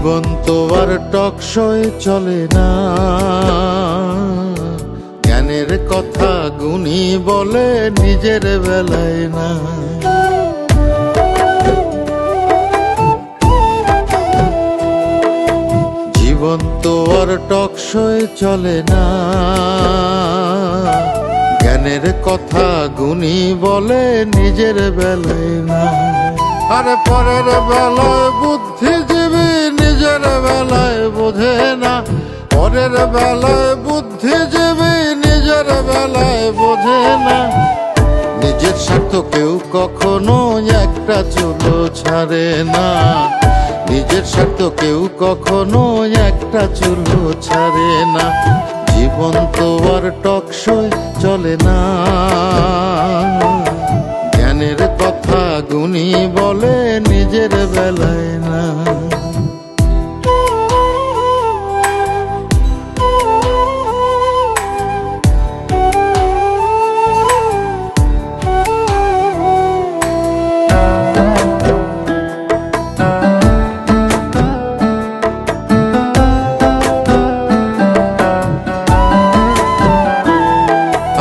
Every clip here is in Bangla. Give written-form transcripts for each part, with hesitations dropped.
জীবন তো আর টকশই চলে না, জ্ঞানের কথা গুণী বলে নিজের বেলায় না। জীবন তো আর টকশই চলে না, জ্ঞানের কথা গুণী বলে নিজের বেলায় না। আরে পরের বেলায় বুদ্ধিজীবী নিজের বেলায় বোঝে না, পরের বেলায় বুদ্ধিজীবী নিজের বেলায় বোঝে না। নিজের স্বার্থ কেউ কখনো একটা চুলো ছাড়ে না, নিজের স্বার্থ কেউ কখনো একটা চুলো ছাড়ে না। জীবন তো আর টকশই চলে না, জ্ঞানের কথা গুণী বলে নিজের বেলায় না।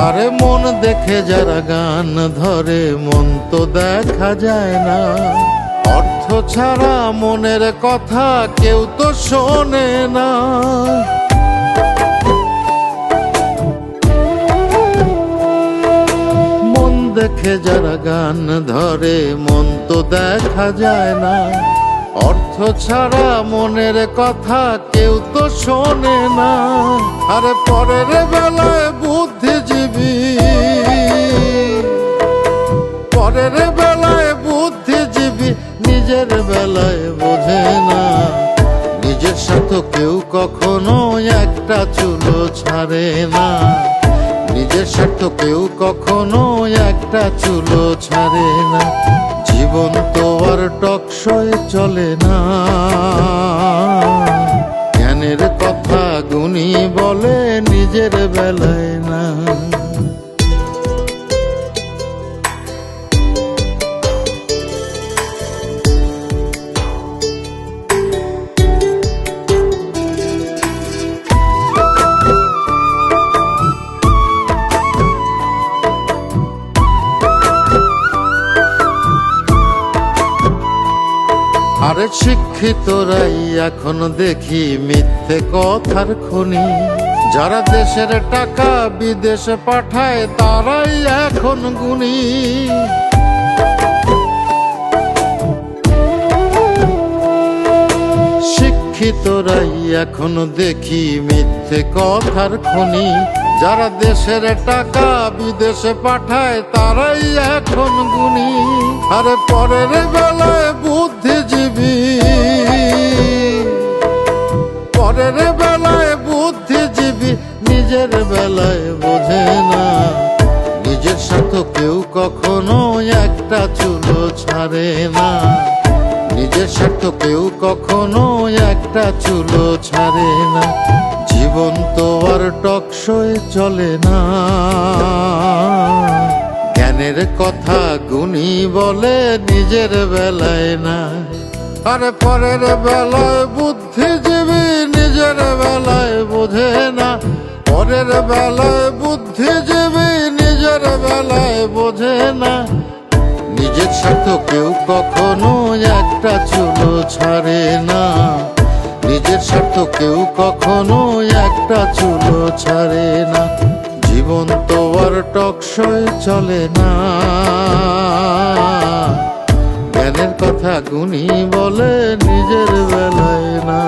আরে মন দেখে যারা গান ধরে মন তো দেখা যায় না, অর্থ ছাড়া মনের কথা কেউ তো শোনে না। মন দেখে যারা গান ধরে মন তো দেখা যায় না, অর্থ ছাড়া মনের কথা কেউ তো শোনে না। আরে পরের বেলায় বুদ্ধিজীবী, পরের বেলায় বুদ্ধিজীবী নিজের বেলায় বোঝে না। নিজের স্বার্থ কেউ কখনো একটা চুলো ছাড়ে না, নিজের স্বার্থ কেউ কখনো একটা চুলো ছাড়ে না। জীবন তো আর টকশই চলে না, জ্ঞানের কথা গুণী বলে নিজের বেলায় না। আরে শিক্ষিতরাই এখন দেখি মিথ্যে কথার খনি, যারা দেশের টাকা বিদেশে পাঠায় তারাই এখন গুণী। শিক্ষিতরাই এখন দেখি মিথ্যে কথার খনি, যারা দেশের টাকা বিদেশে পাঠায় তারাই এখন গুণী। আরে পরের বেলায় বুদ্ধিজীবী, পরের বেলায় বুদ্ধিজীবী নিজের বেলায় বোঝে না। নিজের স্বার্থ কেউ কখনো একটা চুলো ছাড়ে না, নিজের স্বার্থ কেউ কখনো একটা চুলো ছাড়ে না। জীবন তো আর টকশই চলে না, জ্ঞানের কথা গুণী বলে নিজের বেলায় না। আরে পরের বেলায় বুদ্ধিজীবী নিজের বেলায় বোঝে না, পরের বেলায় বুদ্ধিজীবী নিজের বেলায় বোঝে না। নিজের স্বার্থ কেউ কখনো একটা চুলো ছাড়ে না, নিজের স্বার্থ কেউ কখনো একটা চুলো ছাড়ে না। জীবন তো আর টকশই চলে না, জ্ঞানের কথা গুণী বলে নিজের বেলায় না।